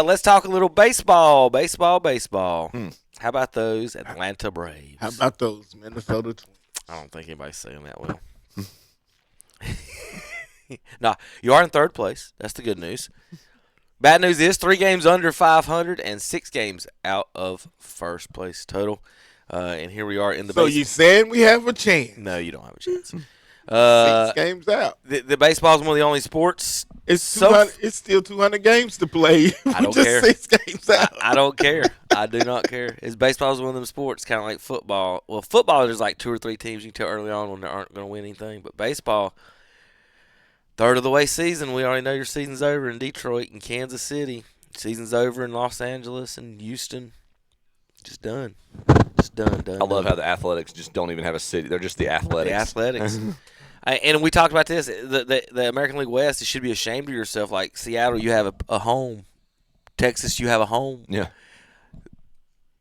Let's talk a little baseball. Baseball. How about those Atlanta Braves? How about those Minnesota Twins? I don't think anybody's saying that well. No, you are in third place. That's the good news. Bad news is 3 games under 500 and 6 games out of first place total. And here we are in the So you saying we have a chance? No, you don't have a chance. 6 games out. The baseball is one of the only sports. It's still 200 games to play. I don't just care. 6 games out. I don't care. I do not care. Baseball is one of them sports, kind of like football. Well, football, there's like 2 or 3 teams you can tell early on when they aren't going to win anything. But baseball, third of the way season. We already know your season's over in Detroit and Kansas City. Season's over in Los Angeles and Houston. Just done. I love how the Athletics just don't even have a city. They're just the Athletics. The Athletics. And we talked about this. The American League West, you should be ashamed of yourself. Like Seattle, you have a home. Texas, you have a home. Yeah.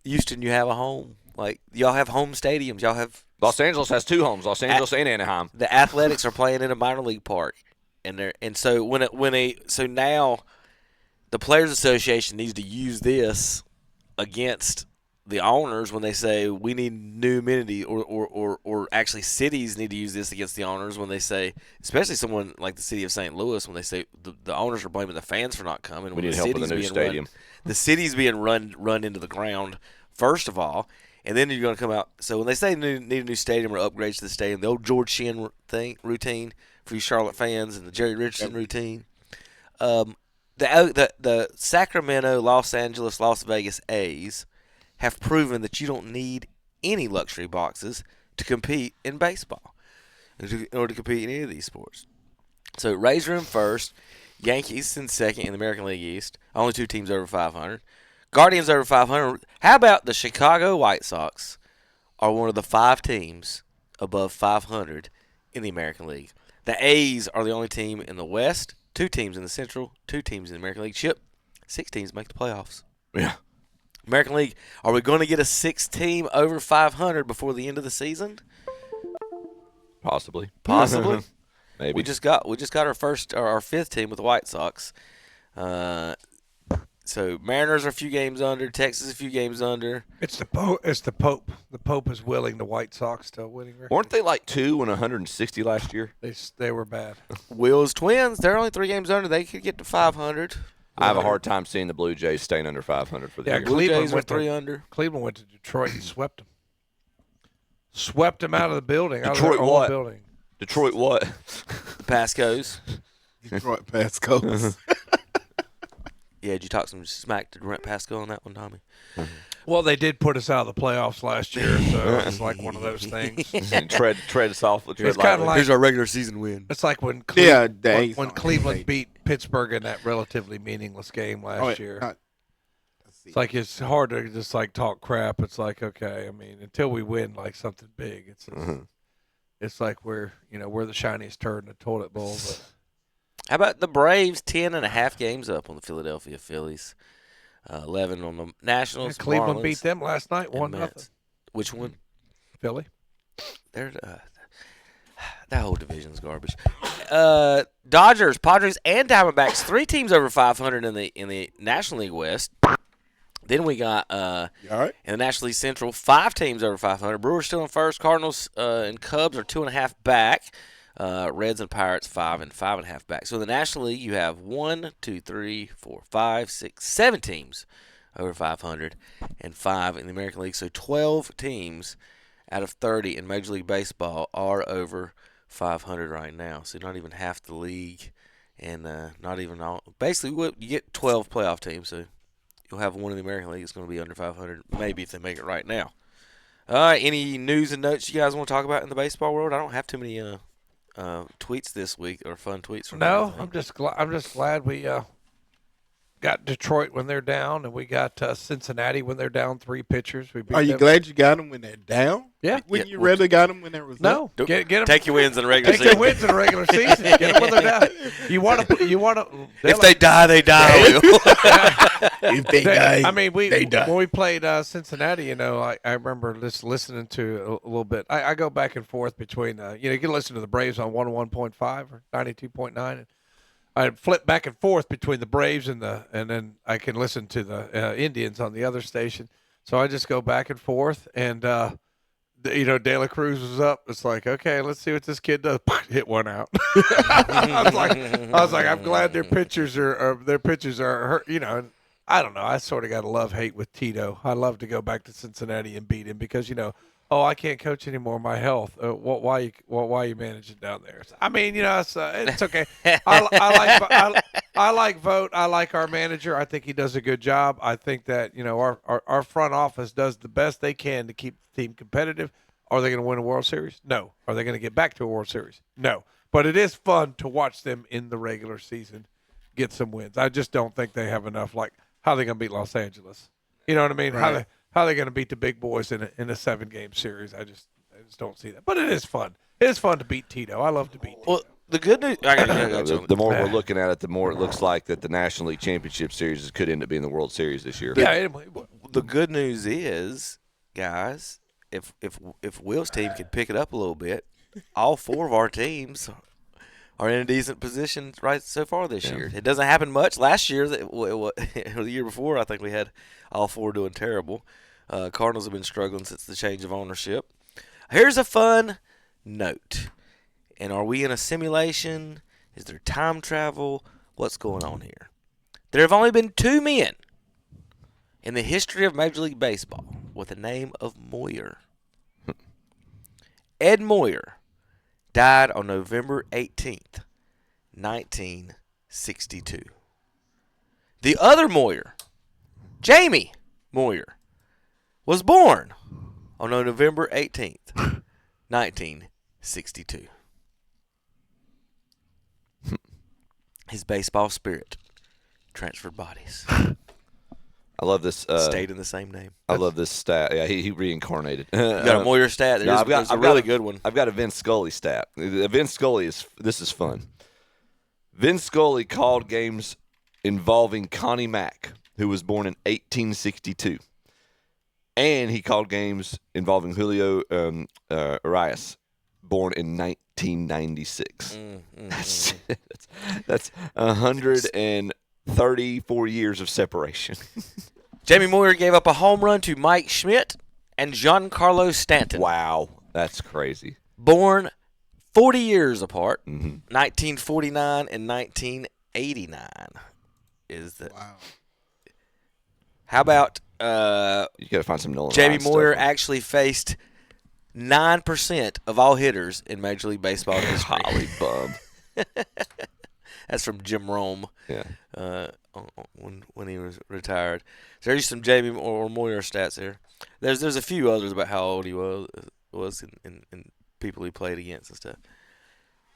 Houston, you have a home. Like, y'all have home stadiums. Y'all have – Los Angeles has 2 homes, Los Angeles and Anaheim. The Athletics are playing in a minor league park. So now the Players Association needs to use this against the owners when they say we need new amenity, or actually cities need to use this against the owners when they say, especially someone like the city of St. Louis, when they say the owners are blaming the fans for not coming. We need help with the new stadium. The city's being run into the ground, first of all, and then you're going to come out. So when they say need a new stadium or upgrades to the stadium, the old George Shinn routine for you Charlotte fans and the Jerry Richardson routine, the Sacramento, Los Angeles, Las Vegas A's have proven that you don't need any luxury boxes to compete in baseball, in order to compete in any of these sports. So Rays are in first, Yankees in second in the American League East, only 2 teams over 500. Guardians over 500. How about the Chicago White Sox are one of the 5 teams above 500 in the American League. The A's are the only team in the West, 2 teams in the Central, 2 teams in the American League. Chip, 6 teams make the playoffs. Yeah. American League, are we going to get a 6th team over 500 before the end of the season? Possibly. Maybe. We just got our 5th team with the White Sox. So Mariners are a few games under, Texas a few games under. It's the Pope. The Pope is willing the White Sox to a winning record. Weren't they like 2 and 160 last year? They were bad. Will's Twins, they're only 3 games under. They could get to 500. I have a hard time seeing the Blue Jays staying under 500 for the year. Blue Jays are 3 under. Cleveland went to Detroit and swept them. Swept them out of the building. Detroit what? Building. Detroit what? The Pascos. Detroit Pascos. Yeah, did you talk some smack to Durant Pasco on that one, Tommy? Well, they did put us out of the playoffs last year, so it's like one of those things. tread softly. It's kind of like here's our regular season win. It's like when Cleveland beat Pittsburgh in that relatively meaningless game last year. It's like it's hard to just like talk crap. It's like, okay, I mean, until we win like something big, it's like we're the shiniest turd in the toilet bowl. But how about the Braves? 10.5 games up on the Philadelphia Phillies. 11 on the Nationals. Cleveland Marlins, beat them last night, 1-0. Which one? Philly. They're that whole division's garbage. Dodgers, Padres, and Diamondbacks. 3 teams over 500 in the National League West. Then we got in the National League Central, 5 teams over 500. Brewers still in first. Cardinals and Cubs are 2.5 back. Reds and Pirates 5 and 5.5 back. So in the National League, you have 1, 2, 3, 4, 5, 6, 7 teams over 500, and 5 in the American League. So 12 teams out of 30 in Major League Baseball are over 500 right now. So not even half the league, and not even all. Basically, you get 12 playoff teams. So you'll have one in the American League that's going to be under 500, maybe if they make it right now. All right, any news and notes you guys want to talk about in the baseball world? I don't have too many tweets this week or fun tweets from No, I'm just glad we got Detroit when they're down, and we got Cincinnati when they're down 3 pitchers. We beat Are you them. glad you got them when they're down? Yeah. Wouldn't you rather got them when they was No, up? get them. Take your wins in the regular Take season. your wins in the regular season. Get them when they're down. You want to. If they die, they die. If they die, I mean, they die. When we played Cincinnati, I remember just listening to a little bit. I go back and forth between, you can listen to the Braves on 101.5 or 92.9. And I flip back and forth between the Braves and then I can listen to the Indians on the other station. So I just go back and forth, and De La Cruz was up. It's like, okay, let's see what this kid does. Hit one out. I was like, I'm glad their pitchers are hurt. And I don't know. I sort of got a love-hate with Tito. I love to go back to Cincinnati and beat him because I can't coach anymore. My health. Why are you managing down there? I mean, it's okay. I like Vogt. I like our manager. I think he does a good job. I think that our front office does the best they can to keep the team competitive. Are they going to win a World Series? No. Are they going to get back to a World Series? No. But it is fun to watch them in the regular season get some wins. I just don't think they have enough. Like, how are they going to beat Los Angeles? You know what I mean? Right. How are they going to beat the big boys in a 7-game series? I just don't see that. But it is fun. It is fun to beat Tito. I love to beat Tito. Well, the good news. The more we're looking at it, the more it looks like that the National League Championship Series could end up being the World Series this year. The good news is, guys, if Will's team can pick it up a little bit, all 4 of our teams are in a decent position right so far this year. It doesn't happen much. Last year, the year before, I think we had all 4 doing terrible. Cardinals have been struggling since the change of ownership. Here's a fun note. And are we in a simulation? Is there time travel? What's going on here? There have only been 2 men in the history of Major League Baseball with the name of Moyer. Ed Moyer died on November 18th, 1962. The other Moyer, Jamie Moyer, was born on November 18th, 1962. His baseball spirit transferred bodies. I love this. Stayed in the same name. I love this stat. Yeah, he reincarnated. You got a Moyer stat? There's a really good one. I've got a Vince Scully stat. Vince Scully this is fun. Vince Scully called games involving Connie Mack, who was born in 1862. And he called games involving Julio Arias, born in 1996. That's 134 years of separation. Jamie Moyer gave up a home run to Mike Schmidt and Giancarlo Stanton. Wow, that's crazy. Born 40 years apart, 1949 and 1989. Wow. How about you got to find some Nolan Jamie Ryan Moyer stuff. actually faced 9% of all hitters in Major League Baseball history. Holly bum. That's from Jim Rome. Yeah. When he was retired. So there's some Jamie Moyer stats there. There's a few others about how old he was and people he played against and stuff.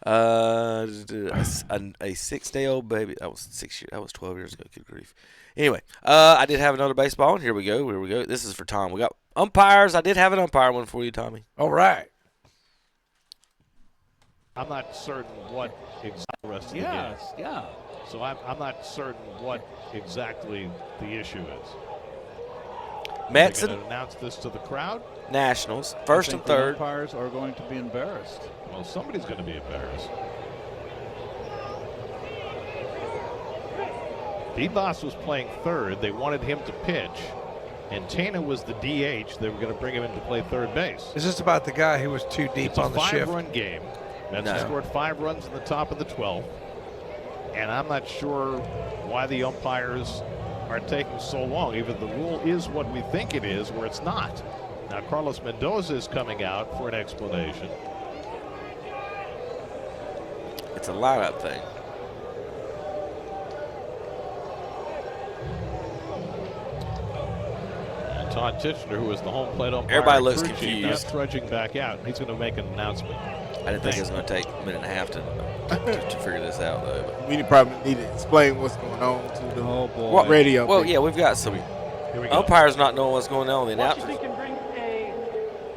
A 6-day-old baby. That was 6 years. That was 12 years ago. Good grief. Anyway, I did have another baseball, and here we go. This is for Tom. We got umpires. I did have an umpire one for you, Tommy. All right. I'm not certain what exactly the rest of the game. Yeah. So I'm not certain what exactly the issue is. Mets Are they gonna announce this to the crowd? Nationals, first and third. The umpires are going to be embarrassed. Well, somebody's going to be embarrassed. Bebas was playing third. They wanted him to pitch. And Tana was the DH. They were going to bring him in to play third base. Is this about the guy who was too deep It's on the shift? It's a 5-run game. Mets scored 5 runs in the top of the 12th. And I'm not sure why the umpires are taking so long. Either the rule is what we think it is or it's not. Now, Carlos Mendoza is coming out for an explanation. It's a lineup thing. And Todd Tichenor, who is the home plate umpire, everybody looks crew chief, confused. now trudging back out. He's going to make an announcement. I didn't think it was going to take a minute and a half to figure this out, though. But. We probably need to explain what's going on to the radio. Well, yeah, we've got some umpires not knowing what's going on. The announcers can bring a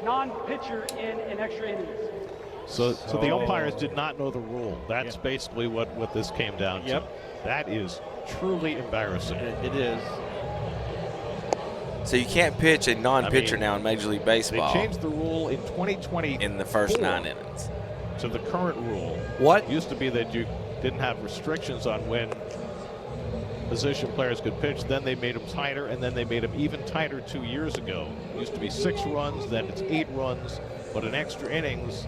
non-pitcher in extra innings. So the umpires did not know the rule. That's basically what this came down to. That is truly embarrassing. It is. So you can't pitch a non-pitcher now in Major League Baseball. They changed the rule in 2020 in the first 9 innings. To the current rule. What? Used to be that you didn't have restrictions on when position players could pitch. Then they made them tighter, and then they made them even tighter 2 years ago. It used to be 6 runs, then it's 8 runs, but in extra innings.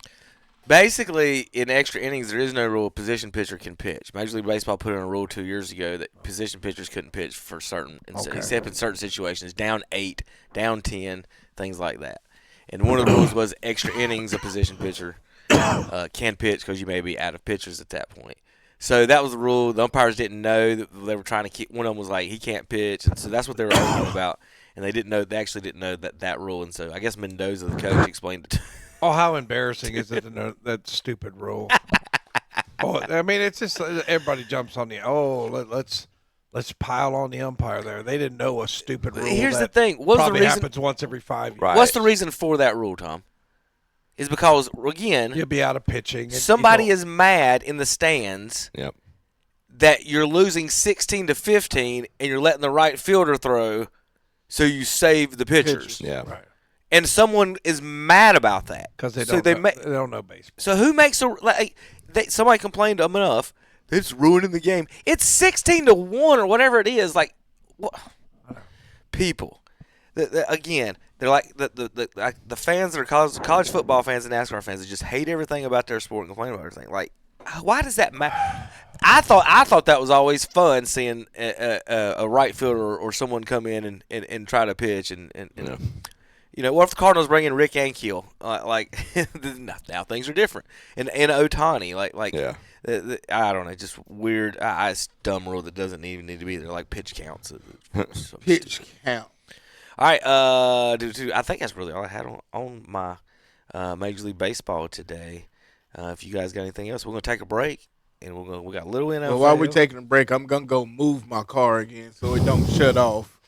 Basically, in extra innings, there is no rule position pitcher can pitch. Major League Baseball put in a rule 2 years ago that position pitchers couldn't pitch for certain, except in certain situations, down 8, down 10, things like that. And one of the rules was extra innings, a position pitcher can pitch because you may be out of pitchers at that point. So that was the rule. The umpires didn't know that they were trying to keep. One of them was like, he can't pitch, and so that's what they were arguing about. And they didn't know. They actually didn't know that rule. And so I guess Mendoza, the coach, explained it. Oh, how embarrassing is it to know that stupid rule? Oh, I mean, it's just everybody jumps on the. Let's pile on the umpire there. They didn't know a stupid rule. Here's the thing. What's probably the reason? Happens once every 5 years. Right. What's the reason for that rule, Tom? Is because again, you'll be out of pitching. Somebody is mad in the stands. Yep. That you're losing 16-15 and you're letting the right fielder throw, so you save the pitchers. Yeah. Right. And someone is mad about that because they don't know baseball. So who makes somebody complained enough? It's ruining the game. It's 16-1 or whatever it is. Like, what? People, again, they're like the fans that are college football fans and NASCAR fans that just hate everything about their sport and complain about everything. Like, why does that matter? I thought that was always fun seeing a right fielder or someone come in and try to pitch and what if the Cardinals bring in Rick Ankiel? Now things are different. And Ohtani, I don't know, just weird. It's a dumb rule that doesn't even need to be there, like pitch counts. Pitch count. All right, I think that's really all I had on my Major League Baseball today. If you guys got anything else, we're gonna take a break, and we got a little NFL. Well, while we're taking a break, I'm gonna go move my car again so it don't shut off.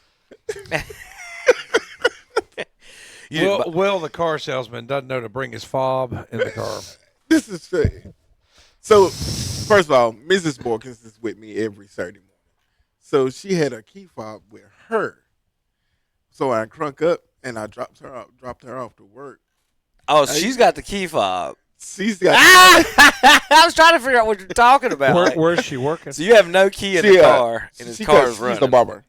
Will the car salesman doesn't know to bring his fob in the car. This is strange. So, first of all, Mrs. Borkins is with me every Saturday morning. So she had a key fob with her. So I crunk up and I dropped her off to work. Oh, she's got the key fob. She's got. I was trying to figure out what you're talking about. Where's she working? So you have no key in the car, and his car is running. She's the barber.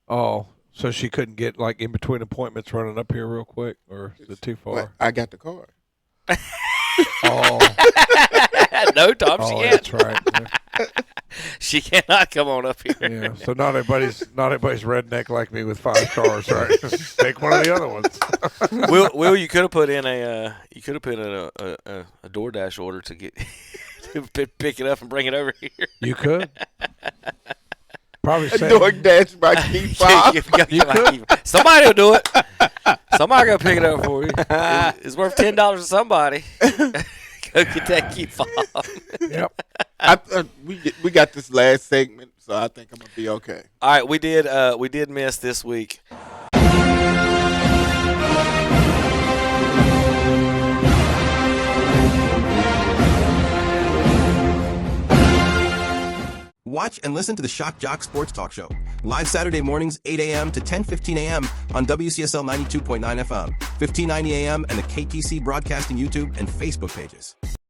Oh, so she couldn't get in between appointments running up here real quick, or is it too far? Well, I got the car. Oh. No, Tom, she can't. That's right. Yeah. She cannot come on up here. Yeah, so not everybody's redneck like me with 5 cars, right? Take one of the other ones. Will, you could have put in a DoorDash order to get to pick it up and bring it over here. You could. Probably say DoorDash my key fob. You could. Somebody will do it. Somebody go pick it up for you. It's worth $10 to somebody. Go get that key fob. Yep. We got this last segment, so I think I'm gonna be okay. All right, we did miss this week. Watch and listen to the Shock Jock Sports Talk Show. Live Saturday mornings, 8 a.m. to 10:15 a.m. on WCSL 92.9 FM, 1590 a.m. and the KTC Broadcasting YouTube and Facebook pages.